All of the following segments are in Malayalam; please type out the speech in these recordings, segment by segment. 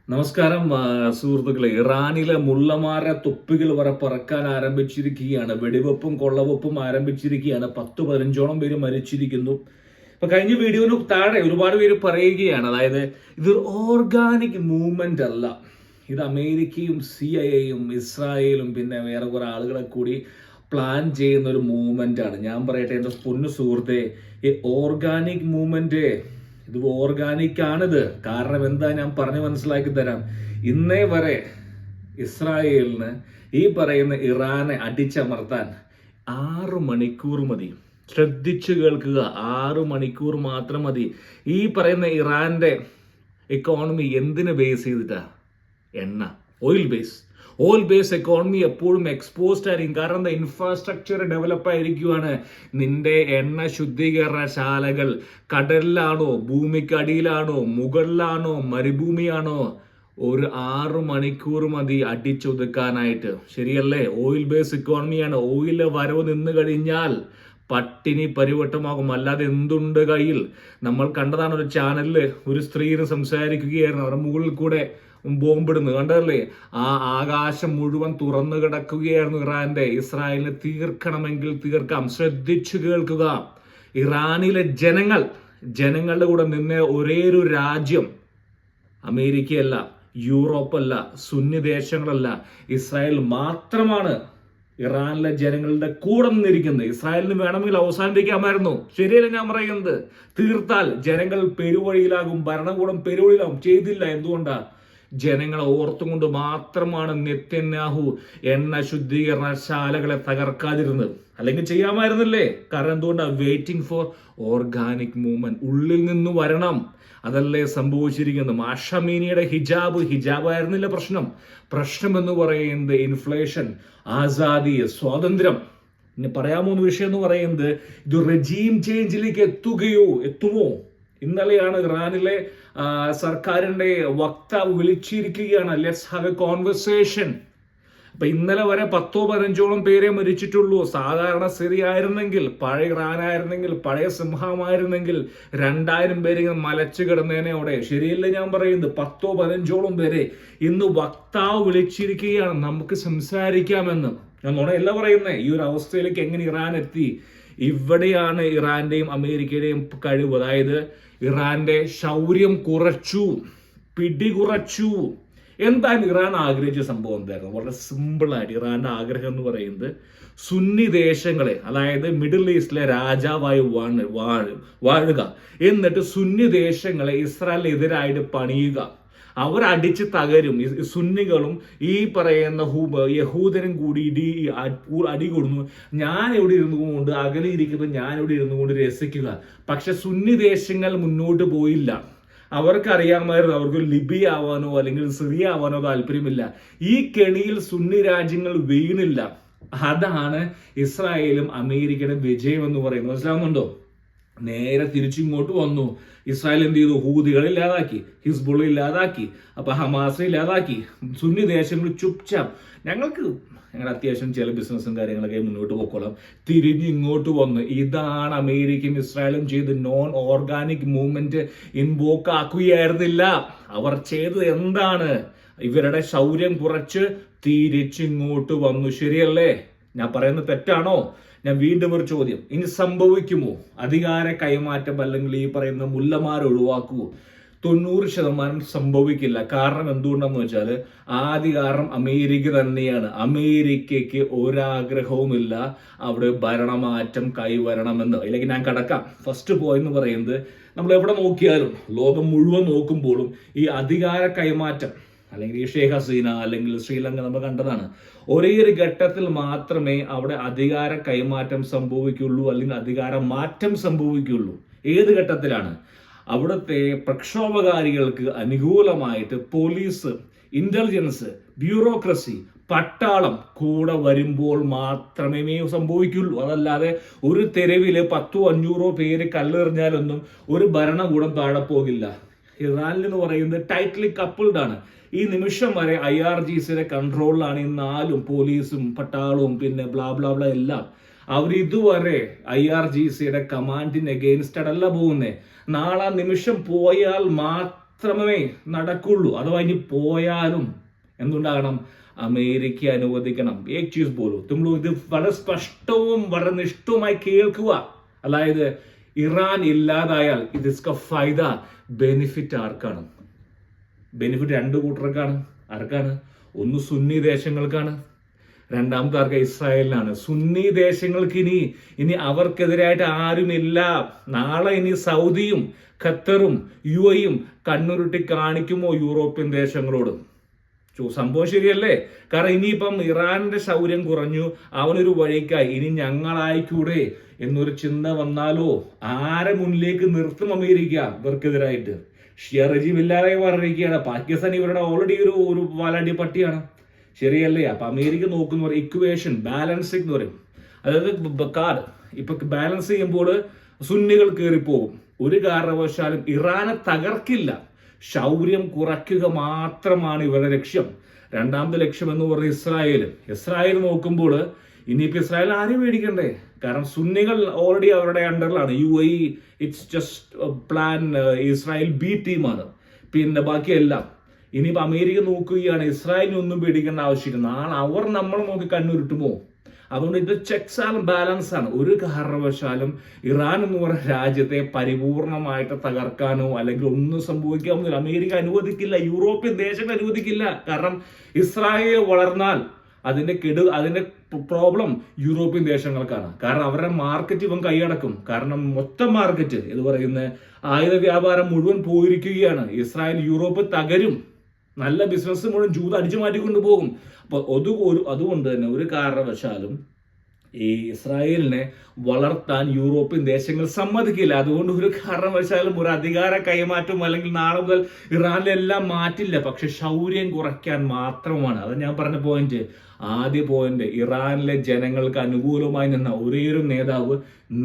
നമസ്കാരം സുഹൃത്തുക്കളെ. ഇറാനിലെ മുള്ളമാര തൊപ്പികൾ വരെ പറക്കാൻ ആരംഭിച്ചിരിക്കുകയാണ്. വെടിവെപ്പും കൊള്ളവെപ്പും ആരംഭിച്ചിരിക്കുകയാണ്. 10-15ഓളം പേര് മരിച്ചിരിക്കുന്നു. ഇപ്പൊ കഴിഞ്ഞ വീഡിയോന് താഴെ ഒരുപാട് പേര് പറയുകയാണ്, അതായത് ഇത് ഓർഗാനിക് മൂവ്മെന്റ് അല്ല, ഇത് അമേരിക്കയും CIA-യും ഇസ്രായേലും പിന്നെ വേറെ കുറെ ആളുകളെ കൂടി പ്ലാൻ ചെയ്യുന്ന ഒരു മൂവ്മെന്റ് ആണ്. ഞാൻ പറയട്ടെ എൻ്റെ പൊന്നു സുഹൃത്തെ, ഈ ഓർഗാനിക് മൂവ്മെന്റ് ഇത് ഓർഗാനിക് ആണിത്. കാരണം എന്താ, ഞാൻ പറഞ്ഞു മനസ്സിലാക്കി തരാം. ഇന്നേ വരെ ഇസ്രായേലിന് ഈ പറയുന്ന ഇറാനെ അടിച്ചമർത്താൻ 6 മണിക്കൂർ മതി. ശ്രദ്ധിച്ചു കേൾക്കുക, 6 മണിക്കൂർ മാത്രം മതി. ഈ പറയുന്ന ഇറാന്റെ എക്കോണമി എന്തിനെ ബേസ് ചെയ്തിട്ടാ? എണ്ണ, ഓയിൽ ബേസ് എക്കോണമി എപ്പോഴും എക്സ്പോസ്ഡ് ആയിരിക്കും. കാരണം എന്താ, ഇൻഫ്രാസ്ട്രക്ചർ ഡെവലപ്പ് ആയിരിക്കുവാണ്. നിന്റെ എണ്ണ ശുദ്ധീകരണ ശാലകൾ കടലിലാണോ, ഭൂമിക്കടിയിലാണോ, മുകളിലാണോ, മരുഭൂമിയാണോ, ഒരു 6 മണിക്കൂർ മതി അടിച്ചൊതുക്കാനായിട്ട്. ശരിയല്ലേ? Oil base ഇക്കോണമിയാണ്. ഓയില് വരവ് നിന്ന് കഴിഞ്ഞാൽ പട്ടിണി പരിവട്ടമാകും. അല്ലാതെ എന്തുണ്ട് കയ്യിൽ? നമ്മൾ കണ്ടതാണ് ഒരു ചാനലില് ഒരു സ്ത്രീന് സംസാരിക്കുകയായിരുന്നു. അവരുടെ മുകളിൽ കൂടെ ബോംബിടുന്നു കണ്ടല്ലേ? ആ ആകാശം മുഴുവൻ തുറന്നു കിടക്കുകയായിരുന്നു ഇറാന്റെ. ഇസ്രായേലിനെ തീർക്കണമെങ്കിൽ തീർക്കാം. ശ്രദ്ധിച്ചു കേൾക്കുക. ഇറാനിലെ ജനങ്ങളുടെ കൂടെ നിന്ന ഒരേ ഒരു രാജ്യം അമേരിക്കയല്ല, യൂറോപ്പല്ല, സുന്നി ദേശങ്ങളല്ല, ഇസ്രായേൽ മാത്രമാണ് ഇറാനിലെ ജനങ്ങളുടെ കൂടെ നിന്നിരിക്കുന്നത്. ഇസ്രായേലിന് വേണമെങ്കിൽ അവസാനിപ്പിക്കാമായിരുന്നു. ശരിയല്ല ഞാൻ പറയുന്നത്? തീർത്താൽ ജനങ്ങൾ പെരുവഴിയിലാകും, ഭരണകൂടം പെരുവഴിയിലാകും. ചെയ്തില്ല. എന്തുകൊണ്ടാ? ജനങ്ങളെ ഓർത്തുകൊണ്ട് മാത്രമാണ് നെതന്യാഹു എണ്ണ ശുദ്ധീകരണ ശാലകളെ തകർക്കാതിരുന്നത്. അല്ലെങ്കിൽ ചെയ്യാമായിരുന്നില്ലേ? കാരണം എന്തുകൊണ്ടാണ്? Waiting for organic movement. ഉള്ളിൽ നിന്ന് വരണം. അതല്ലേ സംഭവിച്ചിരിക്കുന്നത്. മാഷമീനിയുടെ ഹിജാബ് ആയിരുന്നില്ല പ്രശ്നം എന്ന് പറയുന്നത് ഇൻഫ്ലേഷൻ, ആസാദി, സ്വാതന്ത്ര്യം. പിന്നെ പറയാമോ വിഷയം എന്ന് പറയുന്നത്, ഇത് റെജീം ചേഞ്ചിലേക്ക് എത്തുമോ? ഇന്നലെയാണ് ഇറാനിലെ സർക്കാരിന്റെ വക്താവ് വിളിച്ചിരിക്കുകയാണ്, ലെറ്റ്സ് ഹാവ് എ കോൺവെർസേഷൻ. അപ്പൊ ഇന്നലെ വരെ 10-15ഓളം പേരെ മരിച്ചിട്ടുള്ളൂ. സാധാരണ സ്ഥിതി ആയിരുന്നെങ്കിൽ, പഴയ ഇറാനായിരുന്നെങ്കിൽ, പഴയ സിംഹമായിരുന്നെങ്കിൽ 2000 പേര് ഇങ്ങനെ മലച്ചു കിടന്നേനെ അവിടെ. ശരിയല്ല ഞാൻ പറയുന്നത്? 10-15ഓളം പേരെ ഇന്ന് വക്താവ് വിളിച്ചിരിക്കുകയാണ്, നമുക്ക് സംസാരിക്കാമെന്ന്. ഞാൻ നുണയല്ല പറയുന്നേ. ഈ ഒരു അവസ്ഥയിലേക്ക് എങ്ങനെ ഇറാൻ എത്തി? ഇവിടെയാണ് ഇറാന്റെയും അമേരിക്കയുടെയും കഴിവ്. അതായത് ഇറാന്റെ ശൗര്യം കുറച്ചു, പിടികുറച്ചു. എന്താണ് ഇറാൻ ആഗ്രഹിച്ച സംഭവം? എന്തായിരുന്നു? വളരെ സിമ്പിളായിട്ട് ഇറാന്റെ ആഗ്രഹം എന്ന് പറയുന്നത് സുന്നി ദേശങ്ങളെ, അതായത് മിഡിൽ ഈസ്റ്റിലെ രാജാവായി വാഴുക, എന്നിട്ട് സുന്നി ദേശങ്ങളെ ഇസ്രായേലിനെതിരായിട്ട് പണിയുക. അവരടിച്ച് തകരും. സുന്നികളും ഈ പറയുന്ന യഹൂദനും കൂടി അടി കൊടുന്നു. ഞാൻ ഇവിടെ ഇരുന്നു കൊണ്ട്, അകലിയിരിക്കുന്നത് ഞാൻ ഇവിടെ ഇരുന്നു കൊണ്ട് രസിക്കുക. പക്ഷെ സുന്നി ദേശങ്ങൾ മുന്നോട്ട് പോയില്ല. അവർക്കറിയാമായിരുന്നു അവർക്ക് ലിബിയ ആവാനോ അല്ലെങ്കിൽ സിറിയ ആവാനോ താല്പര്യമില്ല. ഈ കെണിയിൽ സുന്നി രാജ്യങ്ങൾ വീണില്ല. അതാണ് ഇസ്രായേലും അമേരിക്കയുടെ വിജയം എന്ന് പറയുന്നത്. മനസ്സിലാവുന്നുണ്ടോ? നേരെ തിരിച്ചിങ്ങോട്ട് വന്നു. ഇസ്രായേൽ എന്ത് ചെയ്തു? ഹൂതികളെ ഇല്ലാതാക്കി, ഹിസ്ബുള്ള ഇല്ലാതാക്കി, അപ്പൊ ഹമാസിനെ ഇല്ലാതാക്കി. സുന്നി ദേശങ്ങൾ ചുപ്ചാപ്പ് ഞങ്ങൾ അത്യാവശ്യം ചില ബിസിനസ്സും കാര്യങ്ങളൊക്കെ മുന്നോട്ട് പോയിക്കോളാം, തിരിഞ്ഞ് ഇങ്ങോട്ട് വന്നു. ഇതാണ് അമേരിക്കയും ഇസ്രായേലും ചെയ്ത് നോൺ ഓർഗാനിക് മൂവ്മെന്റ് ഇൻവോക്ക് ആക്കുകയായിരുന്നില്ല. അവർ ചെയ്തത് എന്താണ്? ഇവരുടെ ശൗര്യം കുറച്ച് തിരിച്ചിങ്ങോട്ട് വന്നു. ശരിയല്ലേ? ഞാൻ പറയുന്നത് തെറ്റാണോ? ഞാൻ വീണ്ടും ഒരു ചോദ്യം, ഇനി സംഭവിക്കുമോ? അധികാര കൈമാറ്റം അല്ലെങ്കിൽ ഈ പറയുന്ന മുല്ലമാരെ ഒഴിവാക്കുമോ? 90% സംഭവിക്കില്ല. കാരണം എന്തുകൊണ്ടെന്ന് വെച്ചാൽ ആദ്യകാരണം അമേരിക്ക തന്നെയാണ്. അമേരിക്കയ്ക്ക് ഒരാഗ്രഹവുമില്ല അവിടെ ഭരണമാറ്റം കൈവരണമെന്ന്. അല്ലെങ്കിൽ ഞാൻ കടക്കാം. ഫസ്റ്റ് പോയിന്റ് എന്ന് പറയുന്നത്, നമ്മൾ എവിടെ നോക്കിയാലും, ലോകം മുഴുവൻ നോക്കുമ്പോഴും ഈ അധികാര കൈമാറ്റം, അല്ലെങ്കിൽ ഈ ഷേഖ് ഹസീന അല്ലെങ്കിൽ ശ്രീലങ്ക നമ്മൾ കണ്ടതാണ്. ഒരേ ഒരു ഘട്ടത്തിൽ മാത്രമേ അവിടെ അധികാര കൈമാറ്റം സംഭവിക്കുള്ളൂ, അല്ലെങ്കിൽ അധികാര മാറ്റം സംഭവിക്കുള്ളൂ. ഏത് ഘട്ടത്തിലാണ്? അവിടുത്തെ പ്രക്ഷോഭകാരികൾക്ക് അനുകൂലമായിട്ട് പോലീസ്, ഇന്റലിജൻസ്, ബ്യൂറോക്രസി, പട്ടാളം കൂടെ വരുമ്പോൾ മാത്രമേ സംഭവിക്കുള്ളൂ. അതല്ലാതെ ഒരു തെരുവില് 10-500 പേര് കല്ലെറിഞ്ഞാലൊന്നും ഒരു ഭരണകൂടം താഴെ പോകില്ല. ഇറാനിൽ എന്ന് പറയുന്നത് ടൈറ്റ്ലി കപ്പിൾഡ് ആണ്. ഈ നിമിഷം വരെ IRGCയുടെ കൺട്രോളിലാണ് ഈ 4 പോലീസും പട്ടാളവും പിന്നെ ബ്ലാ ബ്ലാ ബ്ലാ എല്ലാം. അവർ ഇതുവരെ IRGCയുടെ കമാൻഡിന് അഗെയിൻസ്റ്റ് അല്ല പോകുന്നേ. നാളെ നിമിഷം പോയാൽ മാത്രമേ നടക്കുള്ളൂ. അഥവാ ഇനി പോയാലും എന്തുണ്ടാകണം? അമേരിക്ക അനുവദിക്കണം. ഏക് ചീസ് പോലും തുമ്പ് ഇത് വളരെ സ്പഷ്ടവും വളരെ നിഷ്ഠവുമായി കേൾക്കുക. അതായത് ഇറാൻ ഇല്ലാതായാൽ ഇതിസ്ക ഫൈദ ബെനിഫിറ്റ് ആർക്കാണ്? ബെനിഫിറ്റ് രണ്ട് കൂട്ടർക്കാണ്. ആർക്കാണ്? ഒന്ന് സുന്നി ദേശങ്ങൾക്കാണ്, രണ്ടാമത്തെ ആർക്ക്? ഇസ്രായേലിനാണ്. സുന്നി ദേശങ്ങൾക്ക് ഇനി അവർക്കെതിരായിട്ട് ആരുമില്ല. നാളെ ഇനി സൗദിയും ഖത്തറും UAEയും കണ്ണുരുട്ടി കാണിക്കുമോ യൂറോപ്യൻ ദേശങ്ങളോട്? സംഭവം ശരിയല്ലേ? കാരണം ഇനിയിപ്പം ഇറാന്റെ ശൗര്യം കുറഞ്ഞു, അവനൊരു വഴിക്കായി, ഇനി ഞങ്ങളായിക്കൂടെ എന്നൊരു ചിന്ത വന്നാലോ ആരെ മുന്നിലേക്ക് നിർത്തും അമേരിക്ക ഇവർക്കെതിരായിട്ട്? ഷിയ റജീം ഇല്ലാതെ പറഞ്ഞിരിക്കുകയാണ്. പാകിസ്ഥാൻ ഇവരുടെ ഓൾറെഡി ഒരു വാലാടി പട്ടിയാണ്. ശരിയല്ലേ? അപ്പൊ അമേരിക്ക നോക്കുന്ന ഇക്വേഷൻ ബാലൻസിങ് എന്ന് പറയും. അതായത് കാർഡ് ഇപ്പൊ ബാലൻസ് ചെയ്യുമ്പോൾ സുന്നികൾ കയറിപ്പോകും. ഒരു കാരണവശാലും ഇറാനെ തകർക്കില്ല, ശൗര്യം കുറയ്ക്കുക മാത്രമാണ് ഇവരുടെ ലക്ഷ്യം. രണ്ടാമത്തെ ലക്ഷ്യം എന്ന് പറയുന്നത് ഇസ്രായേൽ നോക്കുമ്പോൾ ഇനിയിപ്പോ ഇസ്രായേൽ ആരും മേടിക്കണ്ടേ? കാരണം സുന്നികൾ ഓൾറെഡി അവരുടെ അണ്ടറിലാണ്. UAE it's just plan Israel B ടീമാണ്. പിന്നെ ബാക്കിയെല്ലാം ഇനിയിപ്പോ അമേരിക്ക നോക്കുകയാണ്. ഇസ്രായേലിനൊന്നും പേടിക്കേണ്ട ആവശ്യമില്ല. നാളെ അവർ നമ്മൾ നോക്കി കണ്ണുരുട്ടുമോ? അതുകൊണ്ട് ഇത് ചെക്സ് ആൻഡ് ബാലൻസ് ആണ്. ഒരു കാരണവശാലും ഇറാൻ എന്ന് പറയുന്ന രാജ്യത്തെ പരിപൂർണമായിട്ട് തകർക്കാനോ അല്ലെങ്കിൽ ഒന്നും സംഭവിക്കാമെന്നില്ല. അമേരിക്ക അനുവദിക്കില്ല, യൂറോപ്യൻ ദേശങ്ങൾ അനുവദിക്കില്ല. കാരണം ഇസ്രായേൽ വളർന്നാൽ അതിന്റെ പ്രോബ്ലം യൂറോപ്യൻ ദേശങ്ങൾക്കാണ്. കാരണം അവരുടെ മാർക്കറ്റ് ഇവൻ കൈയടക്കും. കാരണം മൊത്തം മാർക്കറ്റ് എന്ന് പറയുന്ന ആയുധ വ്യാപാരം മുഴുവൻ പോയിരിക്കുകയാണ്. ഇസ്രായേൽ യൂറോപ്പ് തകരും. നല്ല ബിസിനസ് മുഴുവൻ ജൂത അടിച്ചു മാറ്റിക്കൊണ്ടു പോകും. അപ്പൊ അതുകൊണ്ട് തന്നെ ഒരു കാരണവശാലും ഈ ഇസ്രായേലിനെ വളർത്താൻ യൂറോപ്യൻ ദേശങ്ങൾ സമ്മതിക്കില്ല. അതുകൊണ്ട് ഒരു കാരണവശാലും ഒരു അധികാര കൈമാറ്റം അല്ലെങ്കിൽ നാളെ മുതൽ ഇറാനിലെല്ലാം മാറ്റില്ല. പക്ഷെ ശൗര്യം കുറയ്ക്കാൻ മാത്രമാണ്. അത് ഞാൻ പറഞ്ഞ പോയിന്റ്. ആദ്യ പോയിന്റ്, ഇറാനിലെ ജനങ്ങൾക്ക് അനുകൂലമായി നിന്ന ഒരേയൊരു നേതാവ്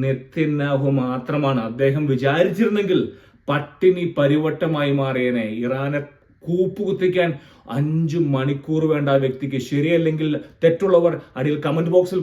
നെതന്യാഹു മാത്രമാണ്. അദ്ദേഹം വിചാരിച്ചിരുന്നെങ്കിൽ പട്ടിണി പരിവട്ടമായി മാറിയനെ. ഇറാനെ കൂപ്പുകുത്തിക്കാൻ 5 മണിക്കൂർ വേണ്ട ആ വ്യക്തിക്ക്. ശരിയല്ലെങ്കിൽ തെറ്റുള്ളവർ അടിയിൽ കമന്റ് ബോക്സിൽ